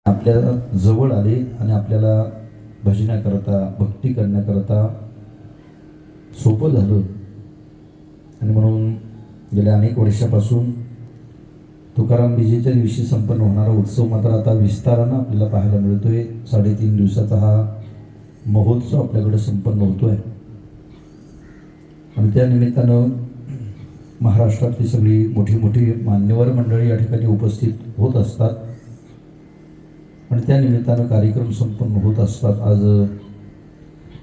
आपल्या जवळ आले आणि आपल्याला भजण्याकरता भक्ती करण्याकरता सोपं झालं. आणि म्हणून गेल्या अनेक वर्षापासून तुकाराम बीजेच्या दिवशी संपन्न होणारा उत्सव मात्र आता विस्तारानं आपल्याला पाहायला मिळतोय. 3.5 दिवसाचा हा महोत्सव आपल्याकडे संपन्न होतोय आणि त्या निमित्तानं महाराष्ट्रातली सगळी मोठी मोठी मान्यवर मंडळी या ठिकाणी उपस्थित होत असतात आणि त्या निमित्तानं कार्यक्रम संपन्न होत असतात. आज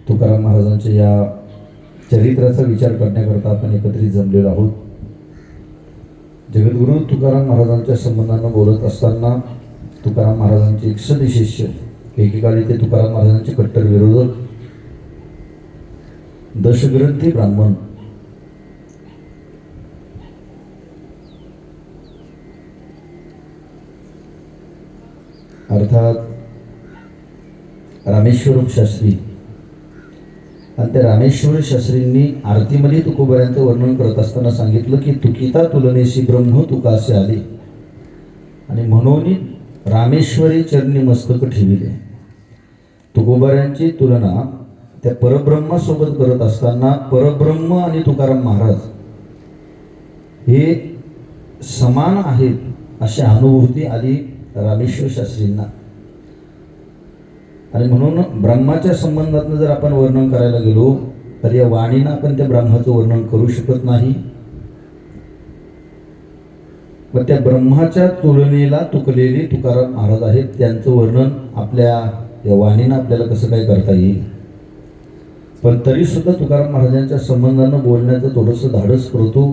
तुकाराम महाराजांच्या या चरित्राचा विचार करण्याकरता आपण एकत्रित जमलेलो आहोत. जगद्गुरू तुकाराम महाराजांच्या संबंधानं बोलत असताना तुकाराम महाराजांचे एक सदशिष्य, एकेकाळी ते तुकाराम महाराजांचे कट्टर विरोधक दशग्रंथी ब्राह्मण अर्थात रामेश्वर शास्त्री, आणि त्या रामेश्वर शास्त्रींनी आरतीमध्ये तुकोबऱ्यांचं वर्णन करत असताना सांगितलं की तुकिता तुलनेशी ब्रह्म तुकासे आले, आणि म्हणून रामेश्वरी चरणी मस्तक ठेविले. तुकोबऱ्यांची तुलना त्या परब्रह्मासोबत करत असताना परब्रह्म आणि तुकाराम महाराज हे समान आहेत अशी अनुभूती आली रामेश्वर शास्त्रींना. आणि म्हणून ब्रह्माच्या संबंधातनं जर आपण वर्णन करायला गेलो तर या वाणीनं आपण त्या ब्रह्माचं वर्णन करू शकत नाही. व त्या ब्रह्माच्या तुलनेला तुकलेले तुकाराम महाराज आहेत, त्यांचं वर्णन आपल्या या वाणीनं आपल्याला कसं काय करता येईल. पण तरी सुद्धा तुकाराम महाराजांच्या संबंधानं बोलण्याचं थोडंसं धाडस करतो.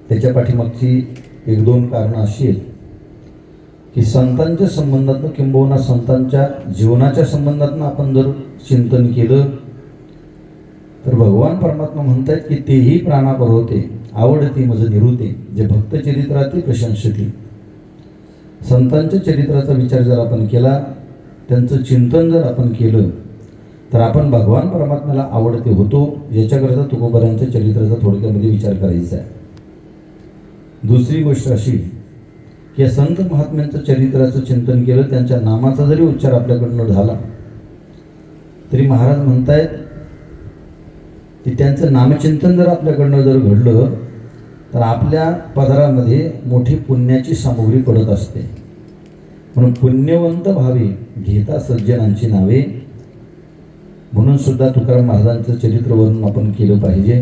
त्याच्या पाठीमागची 1-2 कारणं अशी आहेत की संतांच्या संबंधातनं किंबहुना संतांच्या जीवनाच्या संबंधातनं आपण जर चिंतन केलं तर भगवान परमात्मा म्हणतात की तेही प्राणा परवते आवडती मज निरुते जे भक्त चरित्राती प्रशंसती. संतांच्या चरित्राचा विचार जर आपण केला, त्यांचं चिंतन जर आपण केलं तर आपण भगवान परमात्म्याला आवडते होतो. याच्याकरता तुकोबऱ्यांच्या चरित्राचा थोडक्यामध्ये विचार करायचा आहे. दुसरी गोष्ट अशी की या संत महात्म्यांचं चरित्राचं चिंतन केलं, त्यांच्या नामाचा जरी उच्चार आपल्याकडनं झाला तरी महाराज म्हणतायत की त्यांचं नामचिंतन जर आपल्याकडनं जर घडलं तर आपल्या पदरामध्ये मोठी पुण्याची सामुग्री पडत असते. म्हणून पुण्यवंत भावे घेता सज्जनांची नावे, म्हणून सुद्धा तुकाराम महाराजांचं चरित्र वर्णन आपण केलं पाहिजे.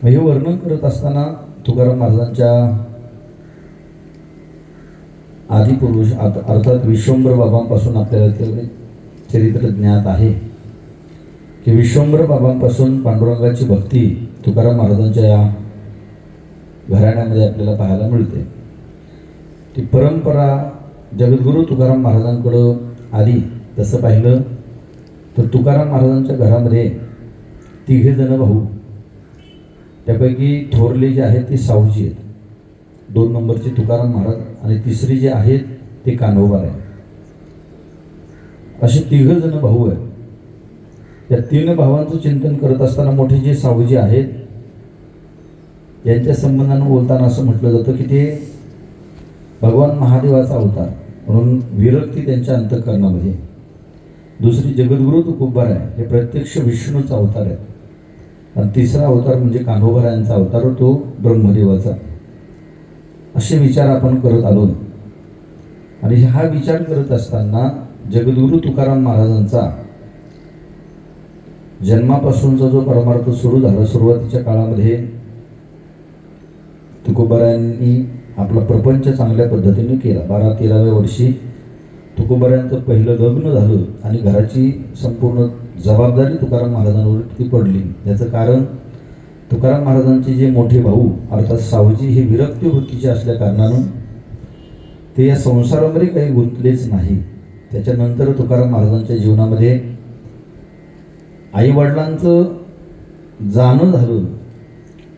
हे वर्णन करत असताना तुकाराम महाराजांच्या आदिपुरुष अर्थात विश्वंभर बाबांपासून आपल्याला ते चरित्र ज्ञात आहे की विश्वंभर बाबांपासून पांडुरंगाची भक्ती तुकाराम महाराजांच्या या घराण्यामध्ये आपल्याला पाहायला मिळते. ती परंपरा जगद्गुरू तुकाराम महाराजांकडं आली. तसं पाहिलं तर तुकाराम महाराजांच्या घरामध्ये 3 जण भाऊ, त्यापैकी थोरले जे आहेत ते सावजी आहेत, 2 नंबरचे तुकाराम महाराज, आणि तिसरी जे आहेत ते कान्होबा आहे. असे 3 जण भाऊ आहेत. या 3 भावांचं चिंतन करत असताना मोठे जे सावजी आहेत यांच्या संबंधानं बोलताना असं म्हटलं जातं की ते भगवान महादेवाचा अवतार म्हणून विरक्ती त्यांच्या अंतःकरणामध्ये. दुसरी जगद्गुरू तुकोबर आहे, हे प्रत्यक्ष विष्णूचा अवतार आहे. आणि तिसरा अवतार म्हणजे कान्होबा यांचा अवतार, तो ब्रह्मदेवाचा. असे विचार आपण करत आलो. आणि हा विचार करत असताना जगद्गुरू तुकाराम महाराजांचा जन्मापासूनचा जो परमार्थ सुरू झाला, सुरुवातीच्या काळामध्ये तुकोबरायांनी आपला प्रपंच चांगल्या पद्धतीने केला. 12-13व्या वर्षी तुकोबरायांचं पहिलं लग्न झालं आणि घराची संपूर्ण जबाबदारी तुकाराम महाराजांवर ती पडली. याचं कारण तुकाराम महाराजांचे जे मोठे भाऊ अर्थात सावजी हे विरक्ती वृत्तीचे असल्या कारणानं ते या संसारामध्ये काही गुंतलेच नाही. त्याच्यानंतर तुकाराम महाराजांच्या जीवनामध्ये आईवडिलांचं जाणं झालं.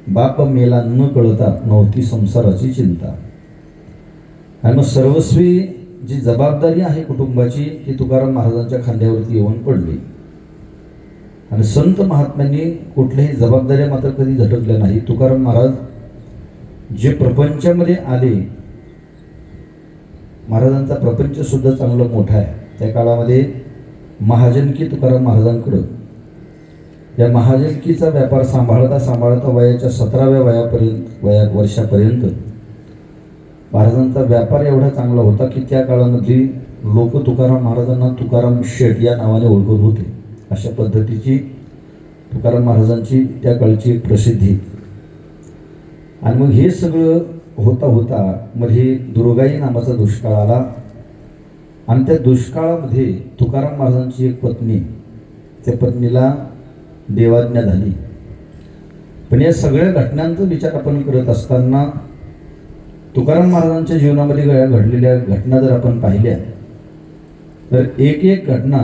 बाप मेला न कळता नव्हती संसाराची चिंता. आणि मग सर्वस्वी जी जबाबदारी आहे कुटुंबाची ती तुकाराम महाराजांच्या खांद्यावरती येऊन पडली. आणि संत महात्म्यांनी कुठल्याही जबाबदाऱ्या मात्र कधी झटकल्या नाही. तुकाराम महाराज जे प्रपंचामध्ये आले महाराजांचा प्रपंचसुद्धा चांगला मोठा आहे. त्या काळामध्ये महाजनकी तुकाराम महाराजांकडं या महाजनकीचा व्यापार सांभाळता सांभाळता वयाच्या 17व्या वर्षापर्यंत महाराजांचा व्यापार एवढा चांगला होता की त्या काळामध्ये लोक तुकाराम महाराजांना तुकाराम शेठ या नावाने ओळखत होते. अशा पद्धतीची तुकाराम महाराजांची त्या काळची एक प्रसिद्धी. आणि मग हे सगळं होता होता मध्ये दुर्गाई नावाचा दुष्काळ आला आणि त्या दुष्काळामध्ये तुकाराम महाराजांची एक पत्नी, त्या पत्नीला देवाज्ञा झाली. पण या सगळ्या घटनांचा विचार आपण करत असताना तुकाराम महाराजांच्या जीवनामध्ये घडलेल्या घटना जर आपण पाहिल्या तर एक एक घटना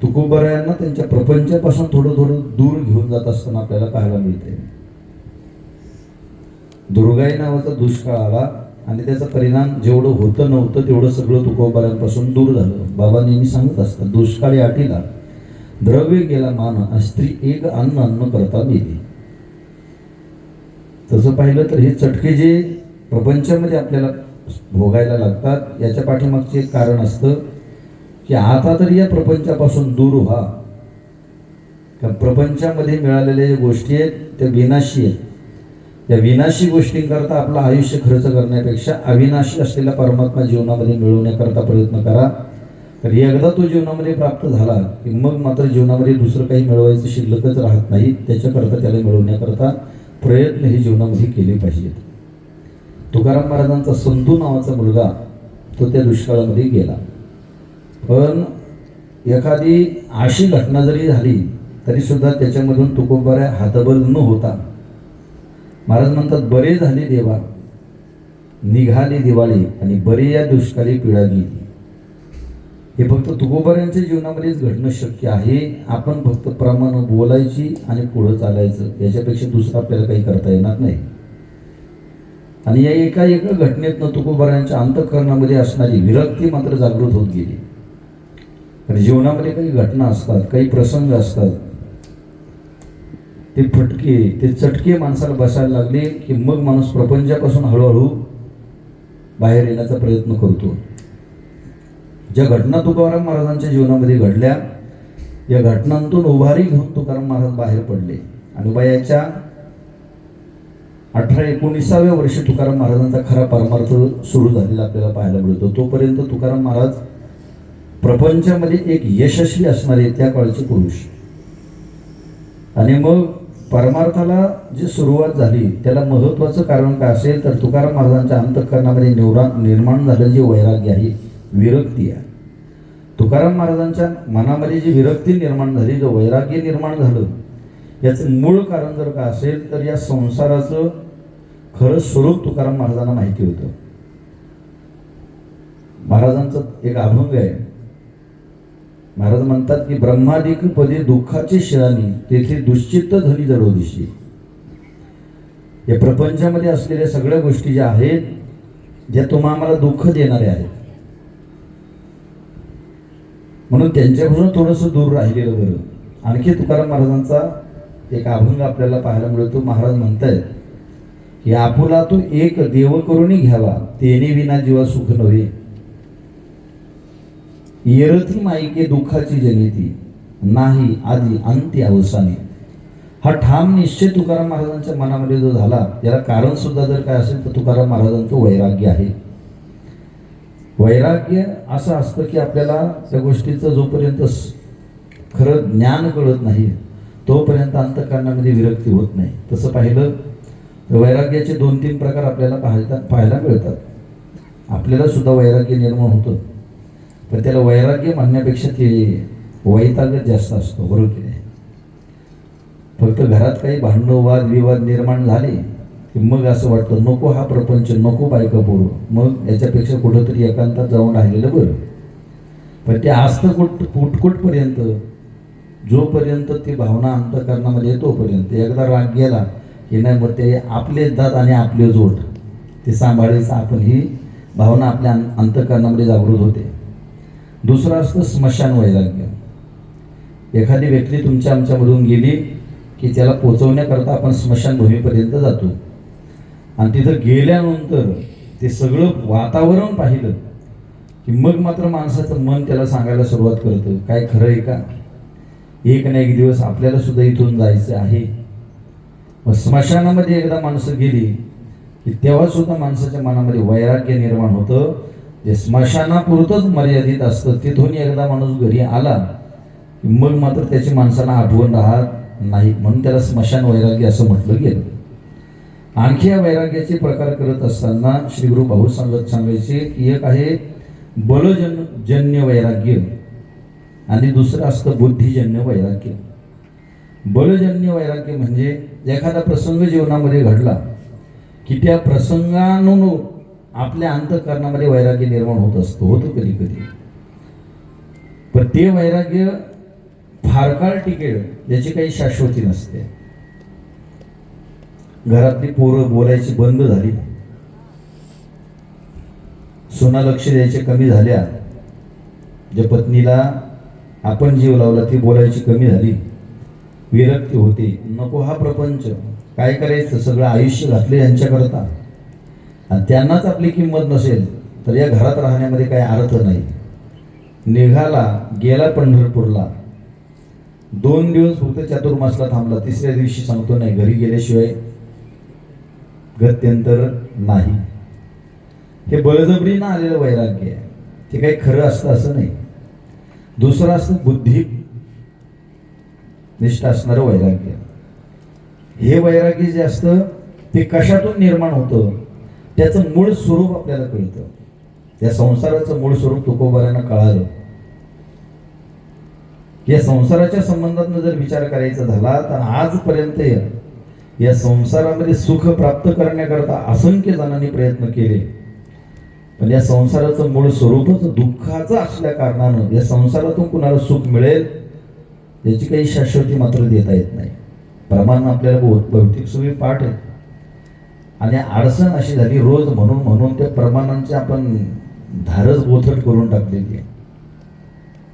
तुकोबारायांना त्यांच्या प्रपंचापासून थोडं थोडं दूर घेऊन जात असताना आपल्याला पाहायला मिळते. दुर्गाई नावाचा दुष्काळ आला आणि त्याचा परिणाम जेवढं होतं नव्हतं तेवढं सगळं तुकोबारायांपासून दूर झालं. बाबा नेहमी सांगत असतात, दुष्काळी आटीला द्रव्य गेला मान आणि स्त्री एक अन्न अन्न करता मेली. तसं पाहिलं तर हे चटके जे प्रपंचामध्ये आपल्याला भोगायला लागतात याच्या पाठीमागचे एक कारण असतं की आता तरी या प्रपंचापासून दूर व्हा. प्रपंचामध्ये मिळालेल्या ज्या गोष्टी आहेत त्या विनाशी आहेत. या विनाशी गोष्टींकरता आपलं आयुष्य खर्च करण्यापेक्षा अविनाशी असलेला परमात्मा जीवनामध्ये मिळवण्याकरता प्रयत्न करा. तर एकदा तो जीवनामध्ये प्राप्त झाला की मग मात्र जीवनामध्ये दुसरं काही मिळवायचं शिल्लकच राहत नाही. त्याच्याकरता त्याला मिळवण्याकरता प्रयत्न हे जीवनामध्ये केले पाहिजेत. तुकाराम महाराजांचा संतू नावाचा मुलगा तो त्या दुष्काळामध्ये गेला. पण एखादी अशी घटना जरी झाली तरी सुद्धा त्याच्यामधून तुकोबाऱ्या हातबल न होता महाराज म्हणतात, बरे झाले देवा निघाली दिवाळी आणि बरे या दुष्काळी पिढा गेली. हे फक्त तुकोबाऱ्यांच्या जीवनामध्येच घडणं शक्य आहे. आपण फक्त प्रमाण बोलायची आणि पुढं चालायचं, याच्यापेक्षा दुसरं आपल्याला काही करता येणार नाही. आणि या एका घटनेतनं तुकोबाऱ्यांच्या अंतःकरणामध्ये असणारी विरक्ती मात्र जागृत होत गेली. कारण जीवनामध्ये काही घटना असतात, काही प्रसंग असतात, ते फटके ते चटके माणसाला बसायला लागले की मग माणूस प्रपंचापासून हळूहळू बाहेर येण्याचा प्रयत्न करतो. ज्या घटना तुकाराम महाराजांच्या जीवनामध्ये घडल्या या घटनांतून उभारी घेऊन तुकाराम महाराज बाहेर पडले. आणि वयाच्या 18-19व्या वर्षी तुकाराम महाराजांचा खरा परमार्थ सुरू झालेला आपल्याला पाहायला मिळतो. तोपर्यंत तुकाराम महाराज प्रपंचामध्ये एक यशस्वी असणारे त्या काळचे पुरुष. आणि मग परमार्थाला जी सुरुवात झाली त्याला महत्त्वाचं कारण काय असेल तर तुकाराम महाराजांच्या अंतःकरणामध्ये निर्माण झालेलं जे वैराग्य आहे, विरक्ती आहे. तुकाराम महाराजांच्या मनामध्ये जी विरक्ती निर्माण झाली, जो वैराग्य निर्माण झालं, याचं मूळ कारण जर काय असेल तर या संसाराचं खरं स्वरूप तुकाराम महाराजांना माहिती होतं. महाराजांचं एक अभंग आहे. महाराज म्हणतात की ब्रह्मादिक पदे दुःखाचे शिळानी तेथे दुश्चित्त धनी जडोदिशी. या प्रपंचामध्ये असलेल्या सगळ्या गोष्टी ज्या आहेत ज्या तुम्हाला दुःख देणाऱ्या आहेत, म्हणून त्यांच्यापासून थोडंसं दूर राहिलेलं बरं. आणखी तुकाराम महाराजांचा एक अभंग आपल्याला पाहायला मिळतो. महाराज म्हणतायत की आपुला तो एक देव करूनी घ्यावा तेने विना जीवा सुख नव्हे. येरथी माईके दुःखाची जनिती नाही आधी अंती अवसानी. हा ठाम निश्चय तुकाराम महाराजांच्या मनामध्ये जो झाला याला कारण सुद्धा जर काय असेल तर तुकाराम महाराजांचं वैराग्य आहे. वैराग्य असं असतं की आपल्याला त्या गोष्टीचं जोपर्यंत खरं ज्ञान कळत नाही तोपर्यंत अंतःकरणामध्ये विरक्ती होत नाही. तसं पाहिलं तर वैराग्याचे 2-3 प्रकार आपल्याला पाहायला मिळतात. आपल्याला सुद्धा वैराग्य निर्माण होतं, पण त्याला वैराग्य म्हणण्यापेक्षा ते वैतागच जास्त असतो, बरोबर की नाही. फक्त घरात काही भांडणं वाद विवाद निर्माण झाले की मग असं वाटतं नको हा प्रपंच, नको बायका पोरं, मग याच्यापेक्षा कुठंतरी एकांतात जाऊन राहिलेलं बरं. पण ते असतं कुठपर्यंत, जोपर्यंत ती भावना अंतःकरणामध्ये येतोपर्यंत. एकदा राग गेला की नाही मग ते आपलेच दात आणि आपले जोड ते सांभाळायचं आपण, ही भावना आपल्या अंतःकरणामध्ये जागृत होते. दुसरं असतं स्मशान वैराग्य. एखादी व्यक्ती तुमच्या आमच्यामधून गेली की त्याला पोचवण्याकरता आपण स्मशानभूमीपर्यंत जातो आणि तिथं गेल्यानंतर ते सगळं वातावरण पाहिलं की मग मात्र माणसाचं मन त्याला सांगायला सुरुवात करतं, काय खरं आहे का, एक ना एक दिवस आपल्याला सुद्धा इथून जायचं आहे. मग स्मशानामध्ये एकदा माणसं गेली की तेव्हा सुद्धा माणसाच्या मनामध्ये वैराग्य निर्माण होतं. जे स्मशानापुरतंच मर्यादित असतं, तिथून एकदा माणूस घरी आला की मग मात्र त्याची माणसाला आठवण राहत नाही, म्हणून त्याला स्मशान वैराग्य असं म्हटलं गेलं. आणखी या वैराग्याचे प्रकार करत असताना श्री गुरु भाऊ सांगायचे की एक आहे बलजन्य वैराग्य आणि दुसरं असतं बुद्धिजन्य वैराग्य. बलजन्य वैराग्य म्हणजे एखादा प्रसंग जीवनामध्ये घडला की त्या प्रसंगानुरूप आपल्या अंतःकरणामध्ये वैराग्य निर्माण होतं कधी कधी. पण ते वैराग्य फार काळ टिकेल याची काही शाश्वती नसते. घरातली पोरं बोलायची बंद झाली, सुना लक्ष द्यायचे कमी झाल्या, ज्या पत्नीला आपण जीव लावला ती बोलायची कमी झाली, विरक्ती होती, नको हा प्रपंच, काय करायचं, सगळं आयुष्य घातले यांच्याकरता आणि त्यांनाच आपली किंमत नसेल तर या घरात राहण्यामध्ये काही अर्थ नाही. निघाला, गेला पंढरपूरला, 2 दिवस फक्त चातुर्मासला थांबला, तिसऱ्या दिवशी सांगतो नाही घरी गेल्याशिवाय गत्यंतर नाही. हे बळजबरीनं आलेलं वैराग्य आहे, ते काही खरं असतं असं नाही. दुसरं असतं बुद्धी निष्ठ असणारं वैराग्य. हे वैराग्य जे असतं ते कशातून निर्माण होतं, त्याचं मूळ स्वरूप आपल्याला कळतं. त्या संसाराचं मूळ स्वरूप तुकोबारांना कळालं. या संसाराच्या संबंधातनं जर विचार करायचा झाला तर आजपर्यंत या संसारामध्ये सुख प्राप्त करण्याकरता असंख्य जणांनी प्रयत्न केले, पण या संसाराचं मूळ स्वरूपच दुःखाचं असल्या कारणानं या संसारातून कुणाला सुख मिळेल याची काही शाश्वती मात्र देता येत नाही. प्रमाण आपल्याला भौतिक सुखी पाठ आहे आणि अडचण अशी झाली रोज म्हणून त्या प्रमाणांची आपण धारच बोथट करून टाकलेली आहे,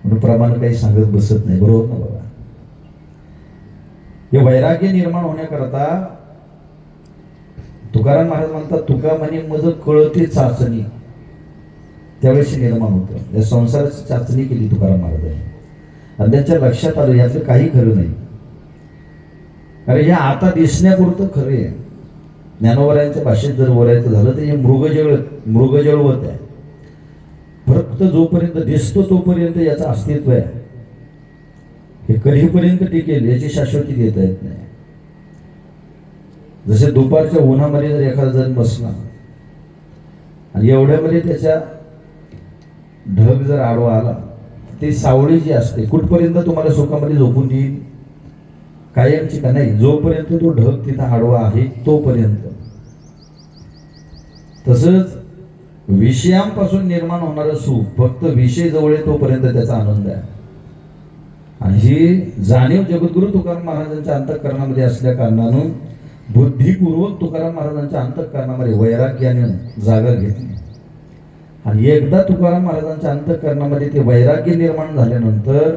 म्हणून प्रमाण काही सांगत बसत नाही. बरोबर ना बाबा. हे वैराग्य निर्माण होण्याकरता तुकाराम महाराज म्हणतात, तुका म्हणे मज कळते चाचणी, त्यावेळेस निर्माण होतं. या संसाराची चाचणी केली तुकाराम महाराजांनी आणि त्यांच्या लक्षात आलं यातलं काही खरं नाही. अरे हे आता दिसण्यापुरतं खरं आहे. ज्ञानोबरायांच्या भाषेत जर बोलायचं झालं तर हे मृगजळवत आहे. फक्त जोपर्यंत दिसतो तोपर्यंत याचं अस्तित्व आहे. हे कधीपर्यंत टिकेल याची शाश्वती देता येत नाही. जसे दुपारच्या उन्हामध्ये जर एखादा जण बसला आणि एवढ्यामध्ये त्याच्या ढग जर आडवा आला, ती सावळी जी असते कुठपर्यंत तुम्हाला सुखामध्ये झोपून देईल, कायमची का नाही, जोपर्यंत तो ढग तिथं आडवा आहे तोपर्यंत. तसंच विषयांपासून निर्माण होणारं सुख फक्त विषय जवळ आहे तोपर्यंत त्याचा आनंद आहे. आणि ही जाणीव जगद्गुरु तुकाराम महाराजांच्या अंतःकरणामध्ये असल्या कारणानं बुद्धिपूर्वक तुकाराम महाराजांच्या अंतःकरणामध्ये वैराग्याने जागा घेतली. आणि एकदा तुकाराम महाराजांच्या अंतःकरणामध्ये ते वैराग्य निर्माण झाल्यानंतर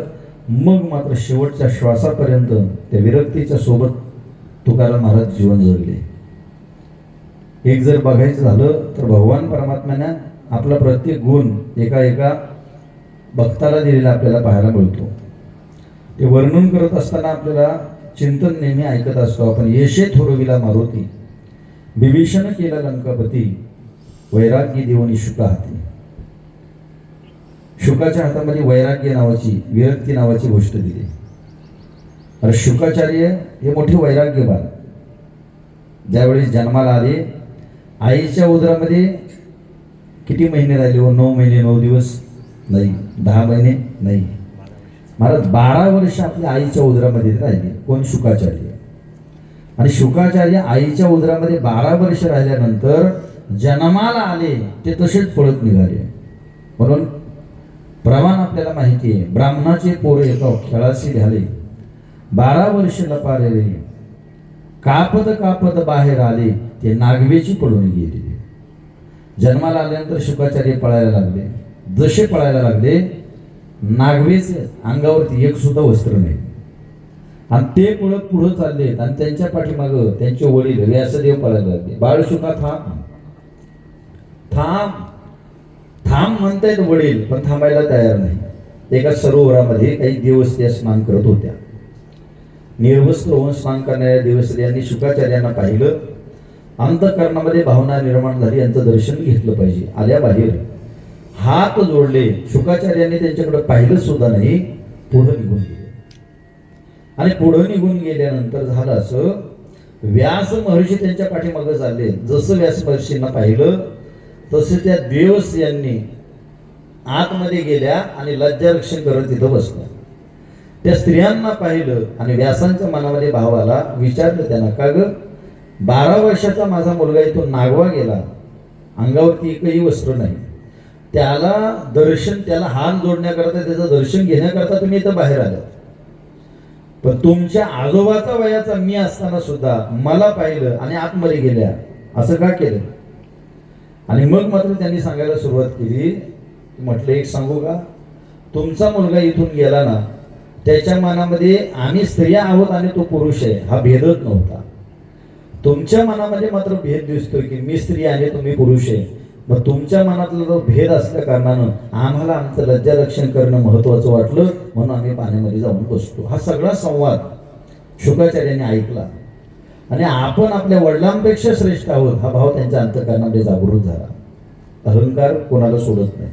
मग मात्र शेवटच्या श्वासापर्यंत त्या विरक्तीच्या सोबत तुकाराम महाराज जीवन जगले. एक जर बघायचं झालं तर भगवान परमात्म्याने आपला प्रत्येक गुण एका भक्ताला दिलेला आपल्याला पाहायला मिळतो. ते वर्णन करत असताना आपल्याला चिंतन नेहमी ऐकत असतो आपण. येशे थोरविला मारुती, विभीषण केला लंकापती, वैराग्य देवनी शुका हाती. शुकाच्या हातामध्ये वैराग्य नावाची, विरक्ती नावाची गोष्ट दिली. अरे शुकाचार्य हे मोठे वैराग्यवान. ज्यावेळेस जन्माला आले, आईच्या उदरामध्ये किती महिने राहिले हो? 9 महिने 9 दिवस नाही, 10 महिने नाही, महाराज 12 वर्ष आपल्या आईच्या उदरामध्ये राहिले. कोण? शुकाचार्य. आणि शुकाचार्य आईच्या उदरामध्ये 12 वर्ष राहिल्यानंतर जन्माला आले ते तसेच पळत निघाले. म्हणून प्रमाण आपल्याला माहिती आहे, ब्राह्मणाचे पोरे एका खेळाशी झाले, 12 वर्ष लपारले, कापत बाहेर आले, ते नागवेची पडून गेले. जन्माला आल्यानंतर शुकाचार्य पळायला लागले. जसे पळायला लागले, नागवेचे अंगावरती एक सुद्धा वस्त्र नाही आणि ते पळत पुढे चालले आणि त्यांच्या पाठीमागं त्यांचे वडील व्यासदेव पळायला लागले. बाळ शुका थांब थांब थांब म्हणतायत वडील, पण थांबायला तयार नाही. एका सरोवरामध्ये काही देवस्त्रिया स्नान करत होत्या. निर्वस्त्र होऊन स्नान करणाऱ्या देवस्त्रियांनी शुकाचार्यांना पाहिलं. अंतःकरणामध्ये भावना निर्माण झाली, यांचं दर्शन घेतलं पाहिजे. आल्या बाहेर हात जोडले. शुकाचार्यांनी त्यांच्याकडे पाहिलं सुद्धा नाही, पुढे निघून गेले. आणि पुढे निघून गेल्यानंतर झालं असं, व्यास महर्षी त्यांच्या पाठीमागे चालले. जसं व्यास महर्षींना पाहिलं तसे त्या देवस्त्रियांनी आतमध्ये गेल्या आणि लज्जारक्षण करत तिथं बसल्या. त्या स्त्रियांना पाहिलं आणि व्यासांच्या मनामध्ये भाव आला. विचारलं त्यांना, का ग 12 वर्षाचा माझा मुलगा इथून नागवा गेला, अंगावरती एकही वस्त्र नाही, त्याला दर्शन, त्याला हात जोडण्याकरता, त्याचं दर्शन घेण्याकरता तुम्ही इथं बाहेर आलात. पण तुमच्या आजोबाचा वयाचा मी असताना सुद्धा मला पाहिलं आणि आतमध्ये गेल्या, असं का केलं? आणि मग मात्र त्यांनी सांगायला सुरुवात केली. म्हटलं, एक सांगू का, तुमचा मुलगा इथून गेला ना, त्याच्या मनामध्ये आम्ही स्त्रिया आहोत आणि तो पुरुष आहे हा भेदच नव्हता. तुमच्या मनामध्ये मात्र भेद दिसतोय की मी स्त्री आणि तुम्ही पुरुष आहे. मग तुमच्या मनातला जो भेद असल्या कारणानं आम्हाला आमचं लज्जारक्षण करणं महत्वाचं वाटलं, म्हणून आम्ही पाण्यामध्ये जाऊन बसतो. हा सगळा संवाद शुकाचार्यांनी ऐकला आणि आपण आपल्या वडिलांपेक्षा श्रेष्ठ आहोत हा भाव त्यांच्या अंतःकरणामध्ये जागृत झाला. अहंकार कोणाला सोडत नाही.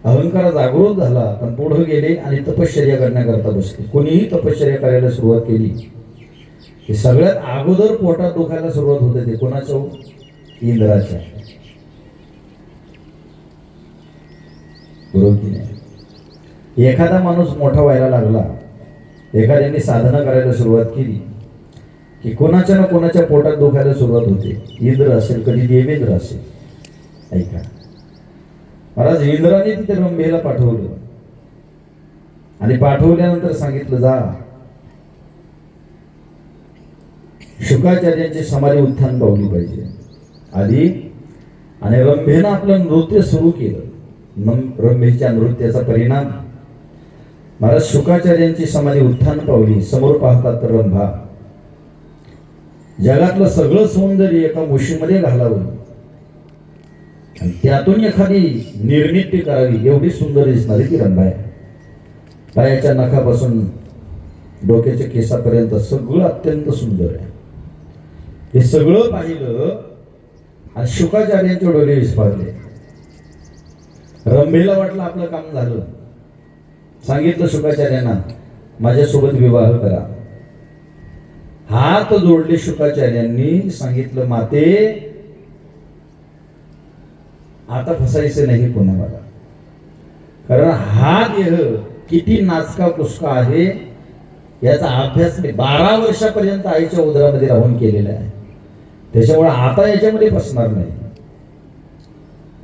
अहंकार जागृत झाला, पण पुढे गेले आणि तपश्चर्या करण्याकरता बसले. कोणीही तपश्चर्या करायला सुरुवात केली की सगळ्यात अगोदर पोटात दुखायला सुरुवात होते. ते कोणाच्या? इंद्राच्या. बरोबर की नाही? एखादा माणूस मोठा व्हायला लागला, एखाद्याने साधना करायला सुरुवात केली की कोणाच्या ना कोणाच्या पोटात दुखायला सुरुवात होते. इंद्र असेल, कधी देवेंद्र असेल. ऐका, महाराज इंद्राने तिथे रंभेला पाठवलं आणि पाठवल्यानंतर सांगितलं, जा शुकाचार्यांची समाधी उत्थान पावली पाहिजे आधी. आणि रंभेनं आपलं नृत्य सुरू केलं. रंभेच्या नृत्याचा परिणाम महाराज शुकाचार्यांची समाधी उत्थान पावली. समोर पाहतात तर रंभा जगातलं सगळं सौंदर्य एका मुशीमध्ये घालावं आणि त्यातून एखादी निर्मिती करावी, एवढी सुंदर दिसणारी ती रंभा आहे. पायाच्या नखापासून डोक्याच्या केसापर्यंत सगळं अत्यंत सुंदर आहे. हे सगळं पाहिलं आणि शुकाचार्यांचे डोळे विस्फारले. रंभेला वाटलं आपलं काम झालं. सांगितलं शुकाचार्यांना, माझ्यासोबत विवाह करा. हात जोडले शुकाचार्यांनी. सांगितलं, माते आता फसायचं नाही कोणाला, कारण हा देह किती नाचका कुसका आहे याचा अभ्यास मी 12 वर्षापर्यंत आईच्या उदरामध्ये राहून केलेला आहे. त्याच्यामुळे आता याच्यामध्ये फसणार नाही.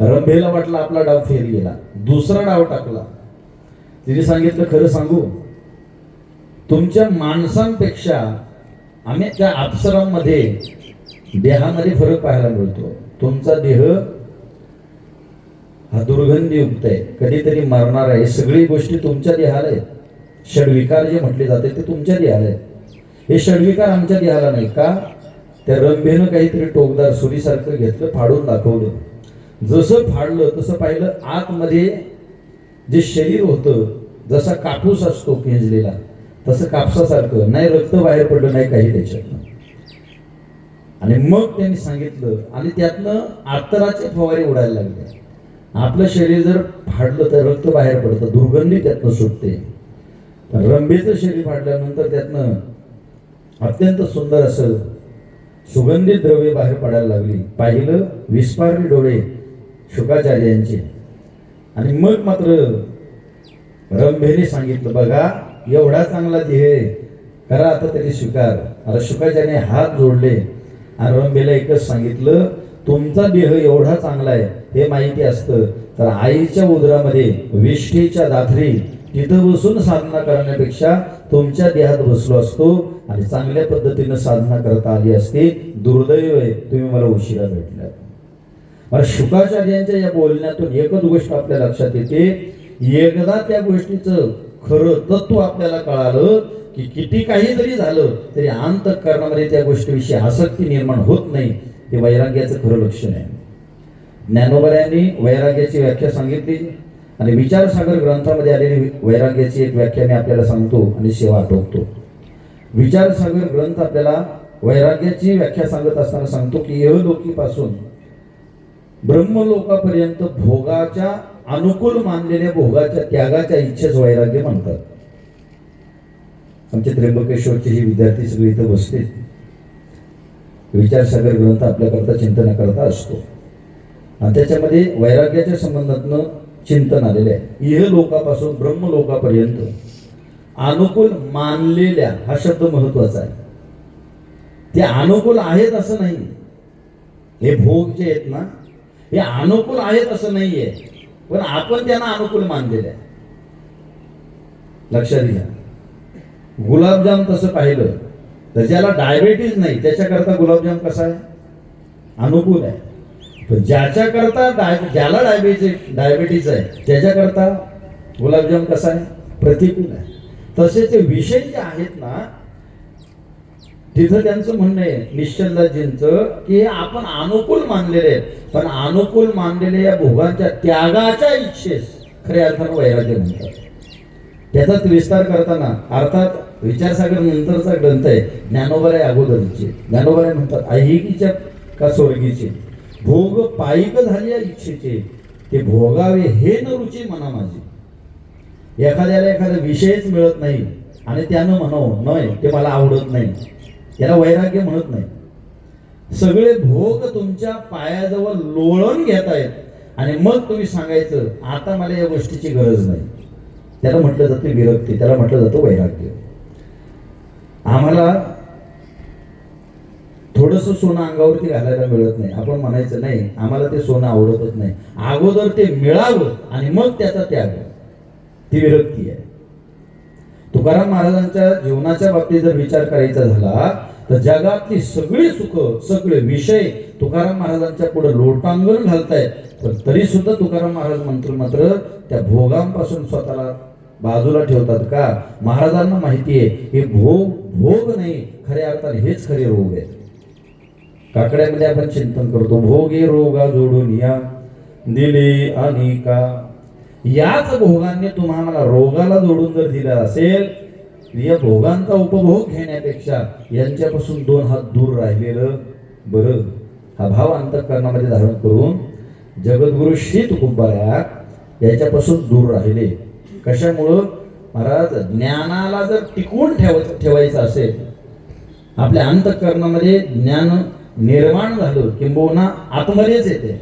रंभेला वाटलं आपला डाव फेल गेला. दुसरा डाव टाकला. तिने सांगितलं, खरं सांगू, तुमच्या माणसांपेक्षा आम्ही त्या अप्सरांमध्ये देहामध्ये फरक पाहायला मिळतो. तुमचा देह हा दुर्गंधीयुक्त आहे, कधीतरी मरणार आहे. सगळी गोष्टी तुमच्या देहाला आहेत. षडविकार जे म्हटले जाते ते तुमच्या देहाला आहेत. हे षडविकार आमच्या देहाला नाही का? त्या रंभेनं काहीतरी टोकदार सुरीसारखं घेतलं, फाडून दाखवलं. जसं फाडलं तसं पाहिलं, आतमध्ये जे शरीर होतं, जसा कापूस असतो पिंजलेला, तसं कापसासारखं, नाही रक्त बाहेर पडलं, नाही काही त्याच्यातनं. आणि मग त्यांनी सांगितलं, आणि त्यातनं अत्तराचे फवारे उडायला लागले. आपलं शरीर जर फाडलं तर रक्त बाहेर पडतं, दुर्गंधी त्यातनं सुटते. पण रंभेचं शरीर फाडल्यानंतर त्यातनं अत्यंत सुंदर असं सुगंधित द्रव्य बाहेर पडायला लागली. पाहिलं, विस्फारले डोळे शुकाचार्यांचे. आणि मग मात्र रंभेने सांगितलं, बघा एवढा चांगला देह करा आता तरी स्वीकार. आता शुकाचार्याने हात जोडले आणि रंभेला एकच सांगितलं, तुमचा देह एवढा चांगला आहे हे माहिती असतं तर आईच्या उदरामध्ये विष्ठेच्या दाथरी तिथं बसून साधना करण्यापेक्षा तुमच्या देहात बसलो असतो आणि चांगल्या पद्धतीनं साधना करता आली असती. दुर्दैव आहे तुम्ही मला उशिरा भेटला. मला शुकाचार्यांच्या या बोलण्यातून एकच गोष्ट आपल्या लक्षात येते, एकदा त्या गोष्टीचं खरं तत्व आपल्याला कळालं की किती काही जरी झालं तरी अंतःकरणामध्ये त्या गोष्टीविषयी आसक्ती निर्माण होत नाही. हे वैराग्याचं खरं लक्षण आहे. ज्ञानोबा यांनी वैराग्याची व्याख्या सांगितली आणि विचारसागर ग्रंथामध्ये आलेली वैराग्याची एक व्याख्या मी आपल्याला सांगतो आणि सेवा आटोपतो. विचारसागर ग्रंथ आपल्याला वैराग्याची व्याख्या सांगत असताना सांगतो की इहलोकीपासून ब्रह्मलोकापर्यंत भोगाच्या अनुकूल मानलेल्या भोगाच्या त्यागाच्या इच्छेच वैराग्य म्हणतात. आमचे त्र्यंबकेश्वरचे हे विद्यार्थी सगळे इथं बसतील. विचारसागर ग्रंथ आपल्याकरता चिंतनाकरता असतो आणि त्याच्यामध्ये वैराग्याच्या संबंधातनं चिंतन आलेलं आहे. इहलोकापासून ब्रह्मलोकापर्यंत अनुकूल मानलेल्या हा शब्द महत्वाचा आहे. ते अनुकूल आहेत असं नाही. हे भोग जे आहेत ना हे अनुकूल आहेत असं नाहीये, पण आपण त्यांना अनुकूल मानलेलं आहे. लक्षात घ्या. गुलाबजाम तसं पाहिलं तर ज्याला डायबिटीज नाही त्याच्याकरता गुलाबजाम कसा आहे? अनुकूल आहे. पण ज्याच्याकरता ज्याला डायबिटीज आहे त्याच्याकरता गुलाबजाम कसा आहे? प्रतिकूल आहे. तसेच विषय जे आहेत ना तिथं त्यांचं म्हणणं आहे निश्चलदासजींचं की आपण अनुकूल मानलेले आहेत, पण अनुकूल मानलेल्या या भोगांच्या त्यागाच्या इच्छेस खऱ्या अर्थानं वैराग्य म्हणतात. त्याचाच विस्तार करताना अर्थात विचारसागर नंतरचा ग्रंथ आहे. ज्ञानोबा अगोदरचे ज्ञानोबा म्हणतात ऐहिकीच्या का स्वर्गीचे भोग पायिक झाले इच्छेचे ते भोगावे हे न रुची मना माझी. एखाद्याला एखादा विषयच मिळत नाही आणि त्यानं म्हणावं नाही ते मला आवडत नाही, याला वैराग्य म्हणत नाही. सगळे भोग तुमच्या पायाजवळ लोळण घेत आहेत आणि मग तुम्ही सांगायचं आता मला या गोष्टीची गरज नाही. त्याला म्हटलं जातं विरक्ती, त्याला म्हटलं जातं वैराग्य. आम्हाला थोडंसं सोनं अंगावरती घालायला मिळत नाही, आपण म्हणायचं नाही आम्हाला ते सोनं आवडतच नाही. अगोदर ते मिळावं आणि मग त्याचा त्याग, ती विरक्ती आहे. तुकाराम महाराजांच्या जीवनाच्या बाबतीत जर विचार करायचा झाला तर जगातली सगळी सुख सगळे विषय तुकाराम महाराजांच्या पुढे लोटांगण घालतायत, पण तरी सुद्धा तुकाराम महाराज मात्र त्या भोगांपासून स्वतःला बाजूला ठेवतात. का? महाराजांना माहिती आहे हे भोग नाही, खऱ्या अर्थाने हेच खरे रोग आहेत. काकड्यामध्ये आपण चिंतन करतो भोगे रोगा जोडून या दिले अनेका. याच भोगांनी तुम्हाला रोगाला जोडून जर दिला असेल, या भोगांचा उपभोग घेण्यापेक्षा यांच्यापासून 2 हात दूर राहिलेलं बरं. हा भाव अंतःकरणामध्ये धारण करून जगद्गुरु श्री तुकोबाराया याच्यापासून दूर राहिले. कशामुळं? महाराज ज्ञानाला जर टिकवून ठेवायचं असेल, आपल्या अंतःकरणामध्ये ज्ञान निर्माण झालं किंबहुना आतमध्येच येते.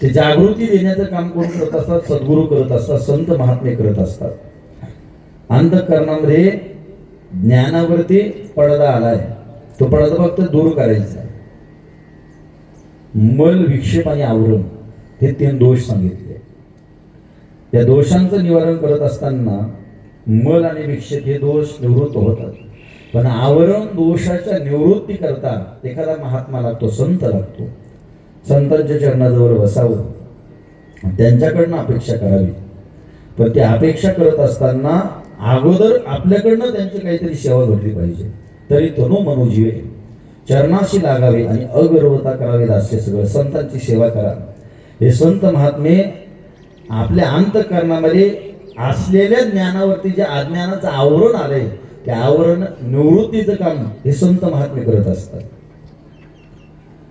ते जागृती देण्याचं काम कोण करत असतात? सद्गुरू करत असतात, संत महात्मे करत असतात. अंतःकरणामध्ये ज्ञानावरती पडदा आलाय, तो पडदा फक्त दूर करायचा आहे. मल, विक्षेप आणि आवरण हे 3 दोष सांगितले. या दोषांचं निवारण करत असताना मल आणि विक्षेप हे दोष निवृत्त होतात, पण आवरण दोषाच्या निवृत्ती करता एखादा महात्मा लागतो, संत लागतो. संतांच्या चरणाजवळ बसावं, त्यांच्याकडनं अपेक्षा करावी. पण ती अपेक्षा करत असताना अगोदर आपल्याकडनं त्यांची काहीतरी सेवा घडली पाहिजे. तरी तनु मनोजीवे चरणाशी लागावे आणि अगर्वता करावी. दास्य सगळं संतांची सेवा करा. हे संत महात्मे आपल्या अंतःकरणामध्ये असलेल्या ज्ञानावरती जे अज्ञानाचं आवरण आलंय त्या आवरण निवृत्तीचं काम हे संत महात्मे करत असतात.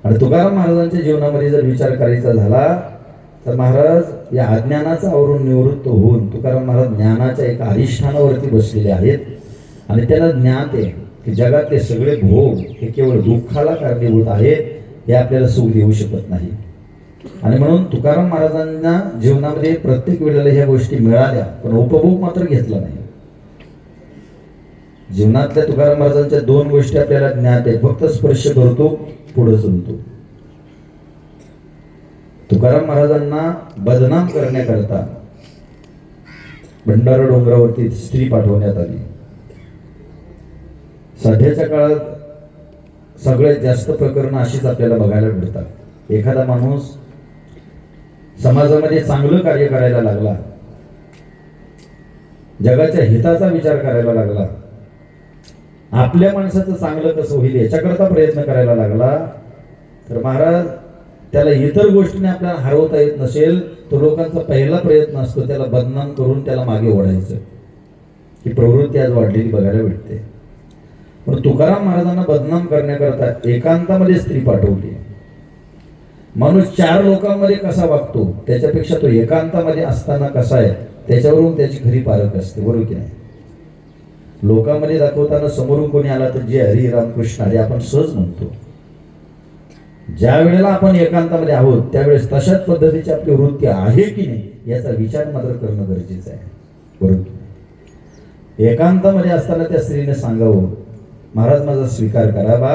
आणि तुकाराम महाराजांच्या जीवनामध्ये जर विचार करायचा झाला तर महाराज या अज्ञानाचं आवरण निवृत्त होऊन तुकाराम महाराज ज्ञानाच्या एका अधिष्ठानावरती बसलेले आहेत आणि त्यांना ज्ञात आहे की जगातले सगळे भोग हे केवळ दुःखाला कारणीभूत आहेत, हे आपल्याला सुख देऊ शकत नाही. आणि म्हणून तुकाराम महाराजांना जीवनामध्ये प्रत्येक वेळेला ह्या गोष्टी मिळाल्या, पण उपभोग मात्र घेतला नाही. जीवनातल्या तुकाराम महाराजांच्या 2 गोष्टी आपल्याला ज्ञात आहेत, फक्त स्पर्श करतो पुढे चलतो. तुकाराम महाराजांना बदनाम करण्याकरता भंडारा डोंगरावरती स्त्री पाठवण्यात आली. सध्याच्या काळात सगळ्यात जास्त प्रकरणं अशीच आपल्याला बघायला मिळतात. एखादा माणूस समाजामध्ये चांगलं कार्य करायला लागला, जगाच्या हिताचा विचार करायला लागला, आपल्या माणसाचं चांगलं कसं होईल याच्याकरता प्रयत्न करायला लागला, तर महाराज त्याला इतर गोष्टीने आपल्याला हरवता येत नसेल तर लोकांचा पहिला प्रयत्न असतो त्याला बदनाम करून त्याला मागे ओढायचं. ही प्रवृत्ती आज वाढलेली बघायला भेटते. पण तुकाराम महाराजांना बदनाम करण्याकरता एकांतामध्ये स्त्री पाठवली. माणूस 4 लोकांमध्ये कसा वागतो त्याच्यापेक्षा तो एकांतामध्ये असताना कसा आहे त्याच्यावरून त्याची खरी पारख असते. बरोबर की नाही? लोकांमध्ये दाखवताना समोरून कोणी आला तर जे हरी रामकृष्ण हरी आपण सहज म्हणतो. ज्या वेळेला आपण एकांतामध्ये आहोत त्यावेळेस तशाच पद्धतीची आपली वृत्ती आहे की नाही याचा विचार मात्र करणं गरजेचं आहे. बरोबर. एकांतामध्ये असताना त्या स्त्रीने सांगावं महाराज माझा स्वीकार करावा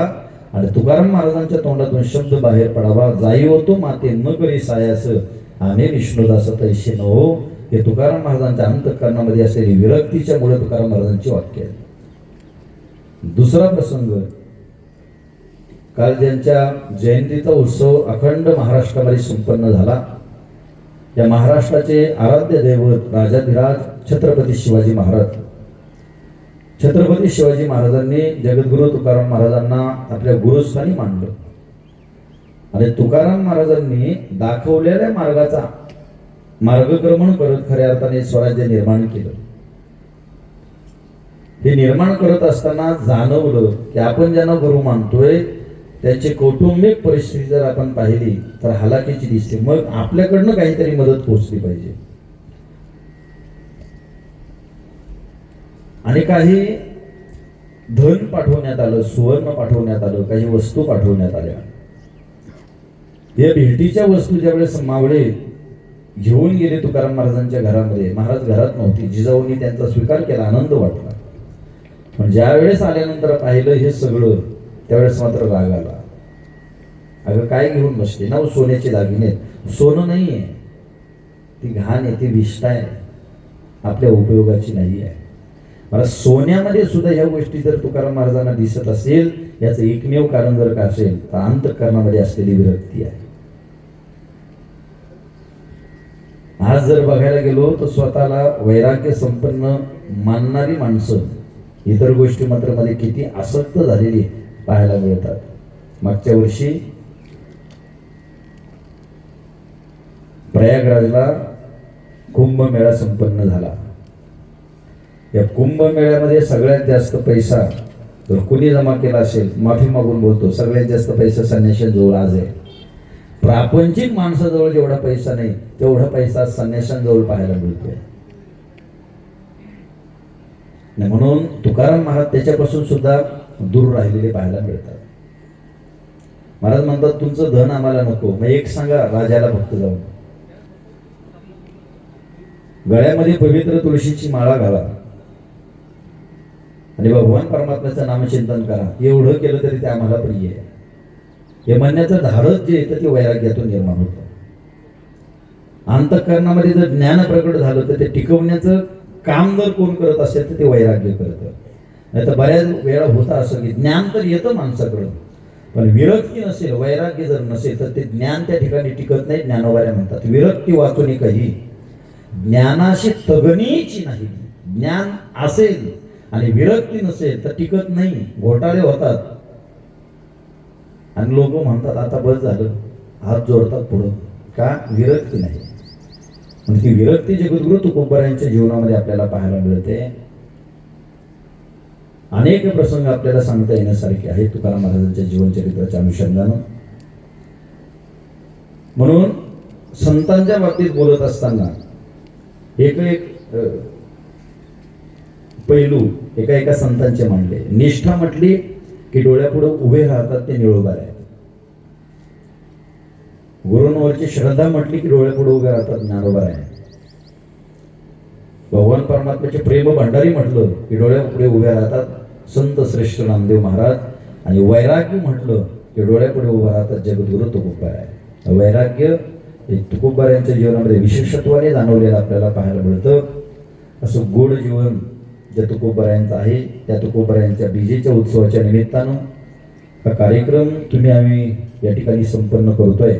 आणि तुकाराम महाराजांच्या तोंडातून शब्द बाहेर पडावा जाई होतो माते न करी सायास आम्ही विष्णुदास तैसे न हो. हे तुकाराम महाराजांच्या अंतःकरणामध्ये असलेली विरक्तीच्या मुळे तुकाराम महाराजांची वाक्य आहे. दुसरा प्रसंग काल ज्यांच्या जयंतीचा उत्सव अखंड महाराष्ट्रामध्ये संपन्न झाला. या महाराष्ट्राचे आराध्य दैवत राजाधिराज छत्रपती शिवाजी महाराज. छत्रपती शिवाजी महाराजांनी जगद्गुरु तुकाराम महाराजांना आपल्या गुरुस्थानी मांडलं आणि तुकाराम महाराजांनी दाखवलेल्या मार्गाचा मार्गक्रमण करत खऱ्या अर्थाने स्वराज्य निर्माण केलं. हे निर्माण करत असताना जाणवलं की आपण ज्यांना गुरु मानतोय त्याची कौटुंबिक परिस्थिती जर आपण पाहिली तर हलाखीची दिसते. मग आपल्याकडनं काहीतरी मदत पोहोचली पाहिजे. आणि काही धन पाठवण्यात आलं, सुवर्ण पाठवण्यात आलं, काही वस्तू पाठवण्यात आल्या. या भेटीच्या वस्तू ज्यावेळेस मावळे घेऊन गेले तुकाराम महाराजांच्या घरामध्ये, महाराज घरात नव्हती, जिजाऊंनी त्यांचा स्वीकार केला, आनंद वाटला. पण ज्या वेळेस आल्यानंतर पाहिलं हे सगळं त्यावेळेस मात्र राग आला. अगं काय घेऊन बसते ना सोन्याचे दागिने. सोनं नाहीये, ती घाण आहे, ती विष्ठा आहे, आपल्या उपयोगाची नाही आहे. मला सोन्यामध्ये सुद्धा ह्या गोष्टी जर तुकाराम महाराजांना दिसत असेल याचं एकमेव कारण जर का असेल तर अंतःकरणामध्ये असलेली विरक्ती आहे. आज जर बघायला गेलो तर स्वतःला वैराग्य संपन्न मानणारी माणसं इतर गोष्टी मात्र मध्ये किती आसक्त झालेली पाहायला मिळतात. मागच्या वर्षी प्रयागराजला कुंभमेळा संपन्न झाला. या कुंभमेळ्यामध्ये सगळ्यात जास्त पैसा तर कुणी जमा केला असेल, माफी मागून बोलतो, सगळ्यात जास्त पैसा संन्याशांजवळ आज आहे. प्रापंचिक माणसाजवळ जेवढा पैसा नाही तेवढा पैसा संन्याशांजवळ पाहायला मिळतोय. म्हणून तुकाराम महाराज त्याच्यापासून सुद्धा दूर राहिलेले पाहायला मिळतात. महाराज म्हणतात तुमचं धन आम्हाला नको, मग एक सांगा राजाला फक्त जाऊन गळ्यामध्ये पवित्र तुळशीची माळा घाला आणि भगवान परमात्म्याचं नामचिंतन करा. एवढं केलं तरी ते आम्हाला प्रिय आहे. हे म्हणण्याचं धारच जे येतं ते वैराग्यातून निर्माण होतं. अंतःकरणामध्ये जर ज्ञान प्रकट झालं तर ते टिकवण्याचं काम जर कोण करत असेल तर ते वैराग्य करतं. नाही तर बऱ्याच वेळा होतं असं की ज्ञान तर येतं माणसाकडं पण विरक्ती नसेल, वैराग्य जर नसेल तर ते ज्ञान त्या ठिकाणी टिकत नाही. ज्ञानोबाऱ्या म्हणतात विरक्ती वाचून काही ज्ञानाशी तगणीची नाही. ज्ञान असेल आणि विरक्ती नसेल तर टिकत नाही, घोटाळे होतात. आणि लोक म्हणतात आता बस झालं, हात जोडतात पुढं, का विरक्ती नाही. म्हणजे ती विरक्ती जगद्गुरु तुकोबरायांच्या जीवनामध्ये आपल्याला पाहायला मिळते. अनेक प्रसंग आपल्याला सांगता येण्यासारखे आहेत तुकाराम महाराजांच्या जीवनचरित्राच्या अनुषंगानं. म्हणून संतांच्या बाबतीत बोलत असताना एक पैलू एका संतांचे मांडले. निष्ठा म्हटली की डोळ्यापुढे उभे राहतात ते निळोबार आहेत. गुरूंवरची श्रद्धा म्हटली की डोळ्यापुढे उभे राहतात ज्ञानोबार आहे. भगवान परमात्म्याचे प्रेम भंडारी म्हटलं की डोळ्यापुढे उभे राहतात संत श्रेष्ठ नामदेव महाराज. आणि वैराग्य म्हटलं की डोळ्यापुढे उभे राहतात जगद्गुरु तुकोबार आहे. वैराग्य तुकोबार यांच्या जीवनामध्ये विशेषत्वाने जाणवलेलं आपल्याला पाहायला मिळतं. असं गोड जीवन ज्या तुकोबारायांचं आहे त्या तुकोबारायांच्या बीजेच्या उत्सवाच्या निमित्तानं हा कार्यक्रम आम्ही या ठिकाणी संपन्न करतोय.